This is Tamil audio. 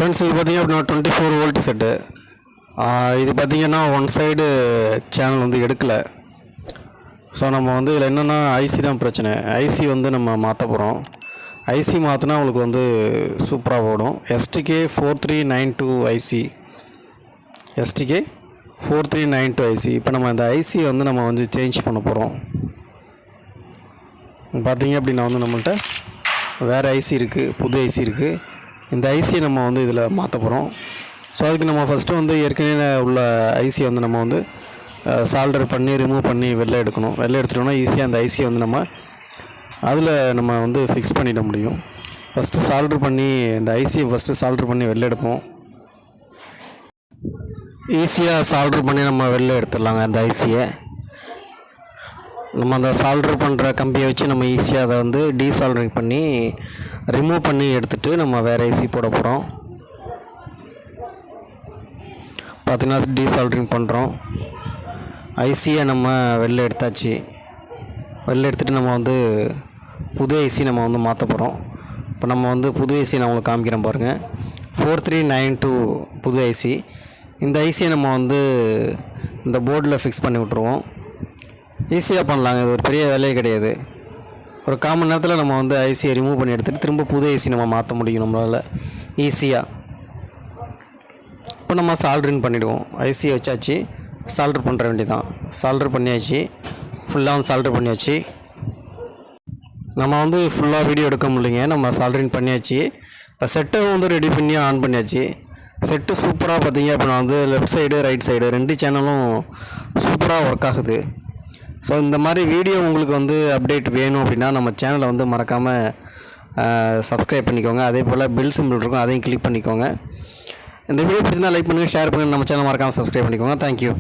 ஃப்ரெண்ட்ஸ், இது பார்த்திங்க அப்படின்னா 24 வோல்ட் செட்டு. இது பார்த்திங்கன்னா ஒன் சைடு சேனல் வந்து எடுக்கலை. ஸோ நம்ம வந்து இதில் என்னென்னா ஐசி தான் பிரச்சனை. ஐசி வந்து நம்ம மாற்ற போகிறோம். ஐசி மாற்றினா உங்களுக்கு வந்து சூப்பராக ஓடும். STK 4392 IC, STK 4392 IC. இப்போ நம்ம இந்த ஐசி வந்து நம்ம வந்து சேஞ்ச் பண்ண போகிறோம். பார்த்திங்க அப்படின்னா வந்து நம்மள்கிட்ட வேறு ஐசி இருக்குது, புது ஐசி இருக்குது. இந்த ஐசியை நம்ம வந்து இதில் மாற்ற போகிறோம். ஸோ அதுக்கு நம்ம ஃபஸ்ட்டு வந்து ஏற்கனவே உள்ள ஐசியை வந்து நம்ம வந்து சால்டர் பண்ணி ரிமூவ் பண்ணி வெளில எடுக்கணும். வெளில எடுத்துட்டோம்னா ஈஸியாக அந்த ஐசியை வந்து அதில் நம்ம வந்து ஃபிக்ஸ் பண்ணிட முடியும். ஃபஸ்ட்டு சால்டர் பண்ணி இந்த ஐசியை சால்டர் பண்ணி வெளில எடுப்போம். ஈஸியாக சால்டர் பண்ணி நம்ம வெளில எடுத்துடலாங்க. அந்த ஐசியை நம்ம அந்த சால்டர் பண்ணுற கம்பியை வச்சு நம்ம ஈஸியாக அதை வந்து டீசால்டரிங் பண்ணி ரிமூவ் பண்ணி எடுத்துகிட்டு நம்ம வேறு ஐசி போட போகிறோம். பார்த்திங்கன்னா டீசால்டரிங் பண்ணுறோம். ஐசியை நம்ம வெளில எடுத்தாச்சு. வெளில எடுத்துகிட்டு நம்ம வந்து புது ஐசி நம்ம வந்து மாற்ற போகிறோம். இப்போ நம்ம வந்து புது ஐசி நான் உங்களுக்கு காமிக்கிறேன் பாருங்கள். 4392 புது ஐசி. இந்த ஐசியை நம்ம வந்து இந்த போர்டில் ஃபிக்ஸ் பண்ணி விட்ருவோம். ஈஸியாக பண்ணலாங்க. இது ஒரு பெரிய வேலையே கிடையாது. ஒரு காமன் நேரத்தில் நம்ம வந்து ஐசியை ரிமூவ் பண்ணி எடுத்துகிட்டு திரும்ப புது ஐசி நம்ம மாற்ற முடியும் நம்மளால் ஈஸியாக. இப்போ நம்ம சால்டரிங் பண்ணிவிடுவோம். ஐசியை வச்சாச்சு, சால்டர் பண்ணுற வேண்டியதான். சால்டர் பண்ணியாச்சு, ஃபுல்லாக வந்து சால்டர் பண்ணியாச்சு. நம்ம வந்து ஃபுல்லாக வீடியோ எடுக்க முடியலைங்க. நம்ம சால்டரிங் பண்ணியாச்சு. இப்போ செட்டை வந்து ரெடி பண்ணி ஆன் பண்ணியாச்சு. செட்டு சூப்பராக பார்த்தீங்க அப்படின்னா வந்து லெஃப்ட் சைடு ரைட் சைடு 2 சேனலும் சூப்பராக ஒர்க் ஆகுது. ஸோ இந்த மாதிரி வீடியோ உங்களுக்கு வந்து அப்டேட் வேணும் அப்படின்னா நம்ம சேனலை வந்து மறக்காமல் சப்ஸ்கிரைப் பண்ணிக்கோங்க. அதே போல் பெல் சிம்பிள் இருக்கும், அதையும் கிளிக் பண்ணிக்கோங்க. இந்த வீடியோ பிடிச்சிருந்தால் லைக் பண்ணுங்கள், ஷேர் பண்ணுங்கள். நம்ம சேனல் மறக்காமல் சப்ஸ்கிரைப் பண்ணிக்கோங்க. தேங்க்யூ.